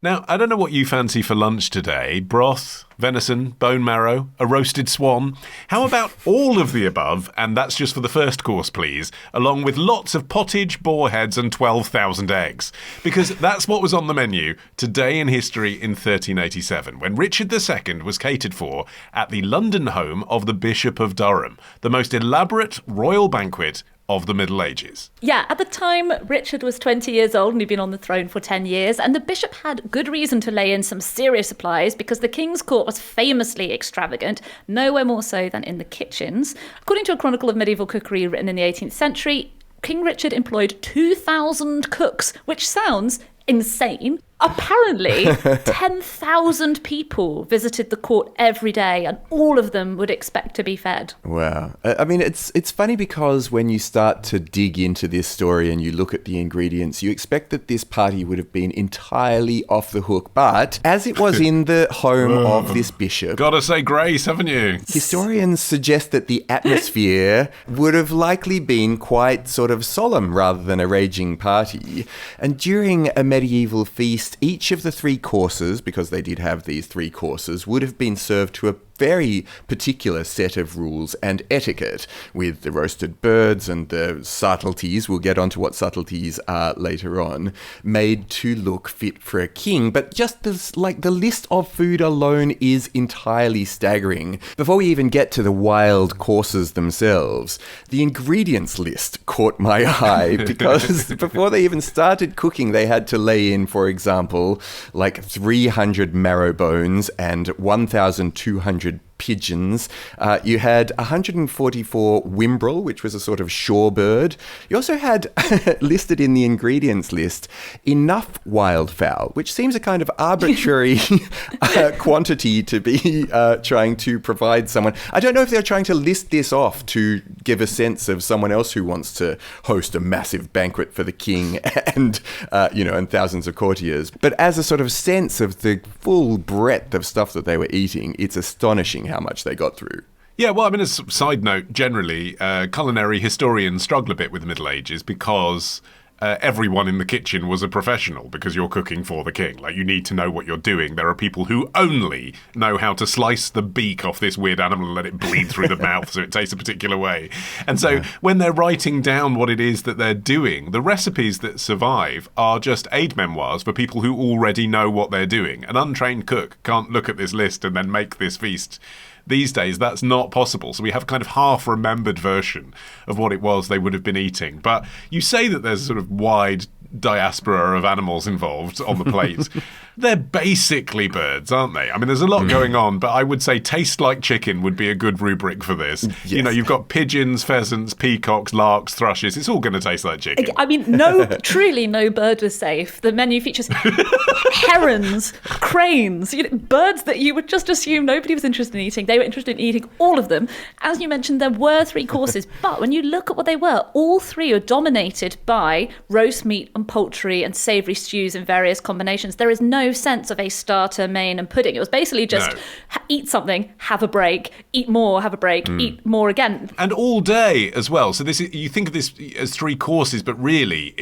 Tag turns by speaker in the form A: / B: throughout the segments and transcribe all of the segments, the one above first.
A: Now, I don't know what you fancy for lunch today. Broth, venison, bone marrow, a roasted swan. How about all of the above, and that's just for the first course, please, along with lots of pottage, boar-heads and 12,000 eggs. Because that's what was on the menu today in history in 1387, when Richard II was catered for at the London home of the Bishop of Durham, the most elaborate royal banquet of the Middle Ages.
B: Yeah, at the time, Richard was 20 years old and he'd been on the throne for 10 years, and the bishop had good reason to lay in some serious supplies because the king's court was famously extravagant, nowhere more so than in the kitchens. According to a chronicle of medieval cookery written in the 18th century, King Richard employed 2,000 cooks, which sounds insane. Apparently, 10,000 people visited the court every day, and all of them would expect to be fed.
C: Wow. I mean, it's funny because when you start to dig into this story and you look at the ingredients, you expect that this party would have been entirely off the hook. But as it was in the home of this bishop...
A: Gotta say grace, haven't you?
C: Historians suggest that the atmosphere would have likely been quite sort of solemn rather than a raging party. And during a medieval feast, each of the three courses, because they did have these three courses, would have been served to a very particular set of rules and etiquette, with the roasted birds and the subtleties, we'll get onto what subtleties are later on, made to look fit for a king. But just this, the list of food alone is entirely staggering. Before we even get to the wild courses themselves, the ingredients list caught my eye because before they even started cooking, they had to lay in, for example, 300 marrow bones and 1,200 pigeons. You had 144 whimbrel, which was a sort of shorebird. You also had, listed in the ingredients list, enough wildfowl, which seems a kind of arbitrary quantity to be trying to provide someone. I don't know if they're trying to list this off to give a sense of someone else who wants to host a massive banquet for the king and thousands of courtiers. But as a sort of sense of the full breadth of stuff that they were eating, it's astonishing how much they got through.
A: Yeah, well, I mean, as a side note, generally, culinary historians struggle a bit with the Middle Ages because everyone in the kitchen was a professional because you're cooking for the king. You need to know what you're doing. There are people who only know how to slice the beak off this weird animal and let it bleed through the mouth so it tastes a particular way. And so when they're writing down what it is that they're doing, the recipes that survive are just aid memoirs for people who already know what they're doing. An untrained cook can't look at this list and then make this feast. These days, that's not possible. So we have a kind of half-remembered version of what it was they would have been eating. But you say that there's a sort of wide diaspora of animals involved on the plate. They're basically birds, aren't they? I mean, there's a lot going on, but I would say taste like chicken would be a good rubric for this. Yes. You've got pigeons, pheasants, peacocks, larks, thrushes. It's all going to taste like chicken.
B: I mean, truly no bird was safe. The menu features herons, cranes, birds that you would just assume nobody was interested in eating. They were interested in eating all of them. As you mentioned, there were three courses, but when you look at what they were, all three are dominated by roast meat and poultry and savoury stews in various combinations. There is no sense of a starter, main and pudding. It was basically just eat something, have a break, eat more, have a break, eat more again.
A: And all day as well. So you think of this as three courses, but really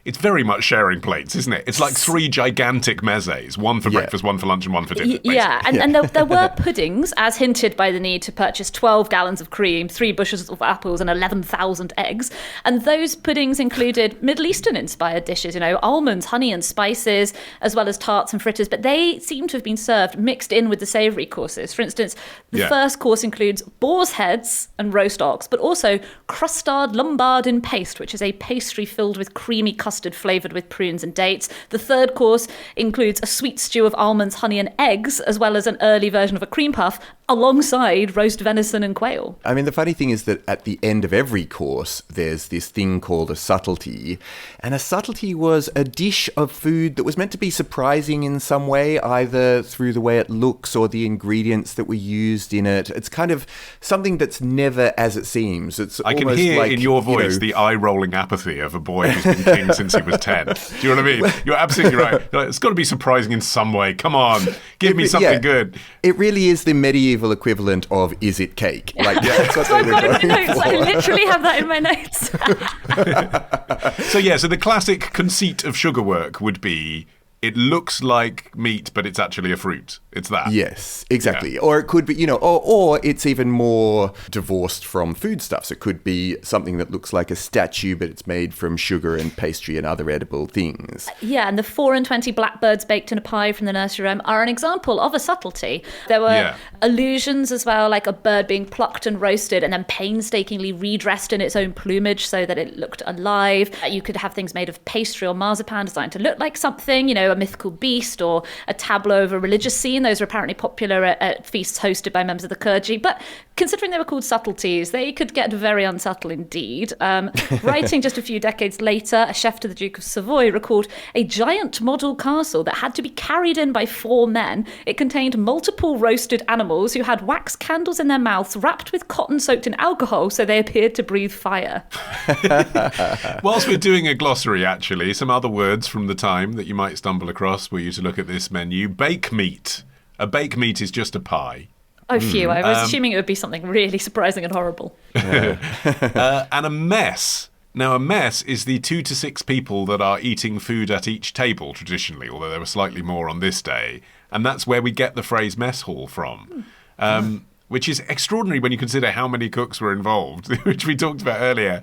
A: it's very much sharing plates, isn't it? It's like three gigantic mezes, one for breakfast, one for lunch, and one for dinner.
B: And there were puddings, as hinted by the need to purchase 12 gallons of cream, 3 bushels of apples, and 11,000 eggs. And those puddings included Middle Eastern-inspired dishes, almonds, honey, and spices, as well as tarts and fritters. But they seem to have been served mixed in with the savoury courses. For instance, the first course includes boar's heads and roast ox, but also crustard lombard in paste, which is a pastry filled with creamy custard flavoured with prunes and dates. The third course includes a sweet stew of almonds, honey and eggs, as well as an early version of a cream puff, alongside roast venison and quail.
C: I mean, the funny thing is that at the end of every course, there's this thing called a subtlety. And a subtlety was a dish of food that was meant to be surprising in some way, either through the way it looks or the ingredients that were used in it. It's kind of something that's never as it seems.
A: I can hear in your voice the eye-rolling apathy of a boy who's been king since he was 10. Do you know what I mean? You're absolutely right. It's got to be surprising in some way. Come on, give me something good.
C: It really is the medieval equivalent of "is it cake?" That's what they were going for.
B: I literally have that in my notes.
A: So the classic conceit of sugar work would be it looks like meat, but it's actually a fruit. It's that.
C: Yes, exactly. Yeah. Or it could be, or it's even more divorced from foodstuffs. It could be something that looks like a statue, but it's made from sugar and pastry and other edible things.
B: Yeah, and the 4 and 20 blackbirds baked in a pie from the nursery rhyme are an example of a subtlety. There were allusions as well, like a bird being plucked and roasted and then painstakingly redressed in its own plumage so that it looked alive. You could have things made of pastry or marzipan designed to look like something, a mythical beast or a tableau of a religious scene. Those were apparently popular at feasts hosted by members of the clergy. But considering they were called subtleties, they could get very unsubtle indeed. Writing just a few decades later, a chef to the Duke of Savoy recalled a giant model castle that had to be carried in by 4 men. It contained multiple roasted animals who had wax candles in their mouths wrapped with cotton soaked in alcohol so they appeared to breathe fire.
A: Whilst we're doing a glossary, actually, some other words from the time that you might stumble across were you to look at this menu. Bake meat. A bake meat is just a pie.
B: Oh, phew. I was assuming it would be something really surprising and horrible.
A: And a mess. Now, a mess is the 2 to 6 people that are eating food at each table traditionally, although there were slightly more on this day. And that's where we get the phrase mess hall from, which is extraordinary when you consider how many cooks were involved, which we talked about earlier.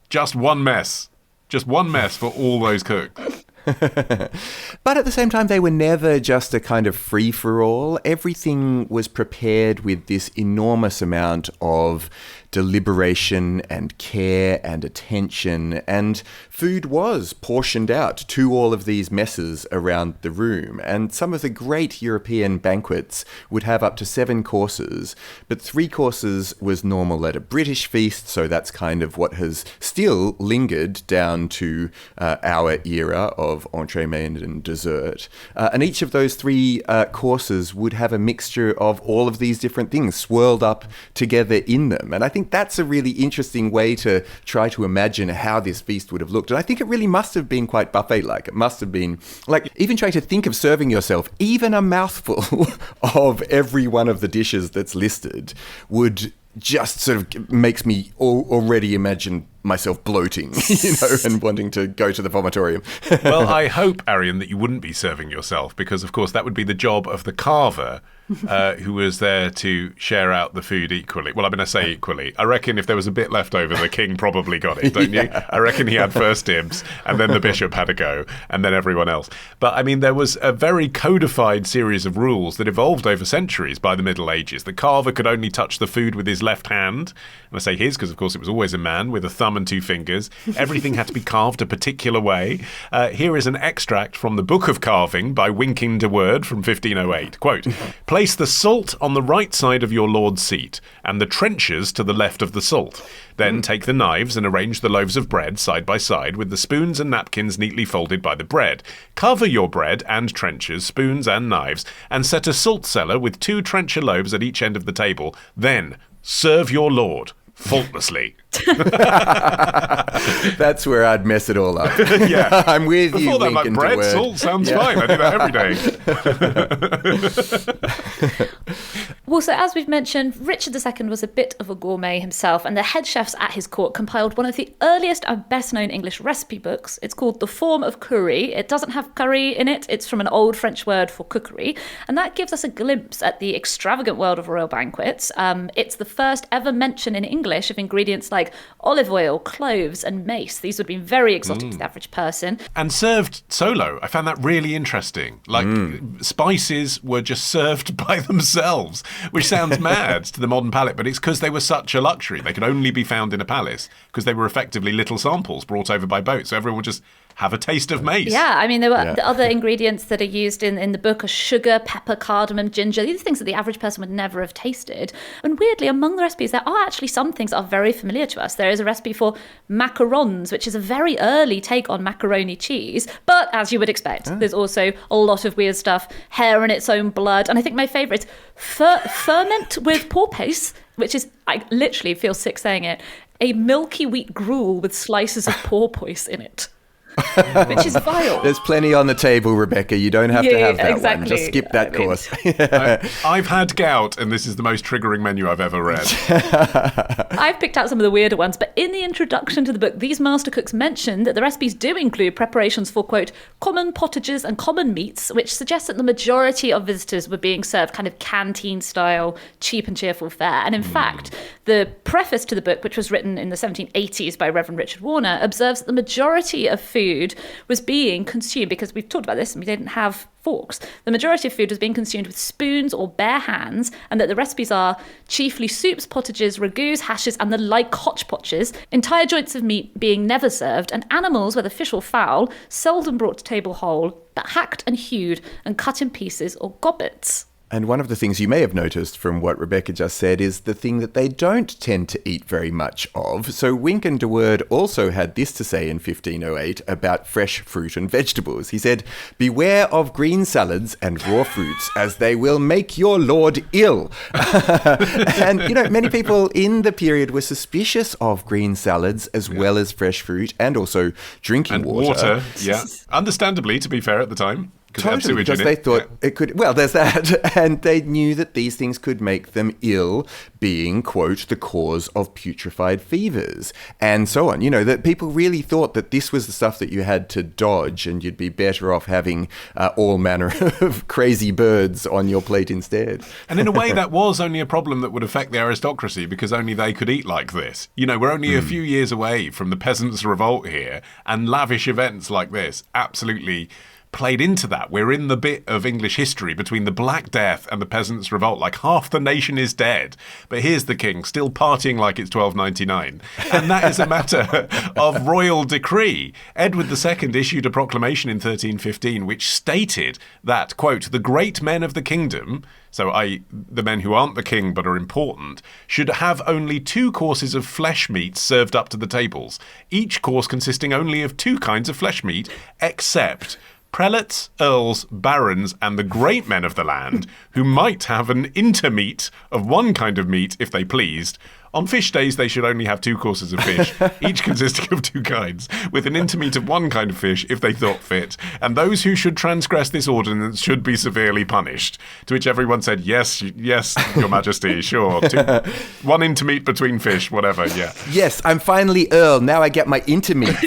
A: Just one mess for all those cooks.
C: But at the same time, they were never just a kind of free-for-all. Everything was prepared with this enormous amount of deliberation and care and attention, and food was portioned out to all of these messes around the room. And some of the great European banquets would have up to 7 courses, but 3 courses was normal at a British feast, so that's kind of what has still lingered down to our era of entree, main and dessert. And each of those 3 courses would have a mixture of all of these different things swirled up together in them. And I think that's a really interesting way to try to imagine how this feast would have looked. And I think it really must have been quite buffet-like. It must have been like even trying to think of serving yourself even a mouthful of every one of the dishes that's listed would just sort of makes me already imagine myself bloating, and wanting to go to the vomitorium.
A: Well, I hope, Arion, that you wouldn't be serving yourself, because, of course, that would be the job of the carver, who was there to share out the food equally. Well, I'm going to say equally. I reckon if there was a bit left over, the king probably got it, don't you? I reckon he had first dibs, and then the bishop had a go, and then everyone else. But, I mean, there was a very codified series of rules that evolved over centuries by the Middle Ages. The carver could only touch the food with his left hand. And I say his because, of course, it was always a man with a thumb and 2 fingers. Everything had to be carved a particular way. Here is an extract from the Book of Carving by Winking de Worde from 1508. Quote, "Place the salt on the right side of your lord's seat and the trenchers to the left of the salt. Then take the knives and arrange the loaves of bread side by side with the spoons and napkins neatly folded by the bread. Cover your bread and trenchers, spoons and knives, and set a salt cellar with 2 trencher loaves at each end of the table. Then serve your lord faultlessly."
C: That's where I'd mess it all up.
A: Yeah.
C: I'm with you.
A: Before that, like bread, salt sounds fine. I do that every day.
B: Well, so as we've mentioned, Richard II was a bit of a gourmet himself, and the head chefs at his court compiled one of the earliest and best-known English recipe books. It's called The Form of Curry. It doesn't have curry in it. It's from an old French word for cookery, and that gives us a glimpse at the extravagant world of royal banquets. It's the first ever mention in English of ingredients like olive oil, cloves, and mace. These would have been very exotic to the average person.
A: And served solo. I found that really interesting. Like, spices were just served by themselves, which sounds mad to the modern palate, but it's because they were such a luxury. They could only be found in a palace because they were effectively little samples brought over by boat. So everyone would just have a taste of mace.
B: Yeah, I mean, there were the other ingredients that are used in the book are sugar, pepper, cardamom, ginger. These are things that the average person would never have tasted. And weirdly, among the recipes, there are actually some things that are very familiar to us. There is a recipe for macarons, which is a very early take on macaroni cheese. But as you would expect, there's also a lot of weird stuff, hair in its own blood. And I think my favourite, ferment with porpoise, which is, I literally feel sick saying it, a milky wheat gruel with slices of porpoise in it. which is vile.
C: There's plenty on the table, Rebecca. You don't have to have that
B: exactly.
C: one. Just skip that course.
A: I've had gout, and this is the most triggering menu I've ever read.
B: I've picked out some of the weirder ones, but in the introduction to the book, these master cooks mention that the recipes do include preparations for, quote, common potages and common meats, which suggests that the majority of visitors were being served kind of canteen-style, cheap and cheerful fare. And in fact, the preface to the book, which was written in the 1780s by Reverend Richard Warner, observes that the majority of food was being consumed, because we've talked about this and we didn't have forks. The majority of food was being consumed with spoons or bare hands, and that the recipes are chiefly soups, potages, ragouts, hashes, and the like hotchpotches, entire joints of meat being never served, and animals, whether fish or fowl, seldom brought to table whole, but hacked and hewed and cut in pieces or gobbets.
C: And one of the things you may have noticed from what Rebecca just said is the thing that they don't tend to eat very much of. So Wynkyn de Worde also had this to say in 1508 about fresh fruit and vegetables. He said, "Beware of green salads and raw fruits, as they will make your lord ill." And, many people in the period were suspicious of green salads as well as fresh fruit and also drinking water.
A: Yeah. Understandably, to be fair, at the time.
C: Totally, because they thought it could... Well, there's that. And they knew that these things could make them ill, being, quote, the cause of putrefied fevers, and so on. That people really thought that this was the stuff that you had to dodge, and you'd be better off having all manner of crazy birds on your plate instead.
A: And in a way, that was only a problem that would affect the aristocracy, because only they could eat like this. We're only a few years away from the Peasants' Revolt here, and lavish events like this absolutely played into that. We're in the bit of English history between the Black Death and the Peasants' Revolt. Like, half the nation is dead, but here's the king still partying like it's 1299. And that is a matter of royal decree. Edward II issued a proclamation in 1315 which stated that, quote, the great men of the kingdom, so the men who aren't the king but are important, should have only 2 courses of flesh meat served up to the tables, each course consisting only of 2 kinds of flesh meat, except prelates, earls, barons, and the great men of the land, who might have an intermeat of 1 kind of meat if they pleased. On fish days, they should only have 2 courses of fish, each consisting of 2 kinds, with an intermeat of 1 kind of fish if they thought fit. And those who should transgress this ordinance should be severely punished. To which everyone said, yes, your majesty, sure. 1 intermeat between fish, whatever, yeah.
C: Yes, I'm finally Earl. Now I get my intermeat.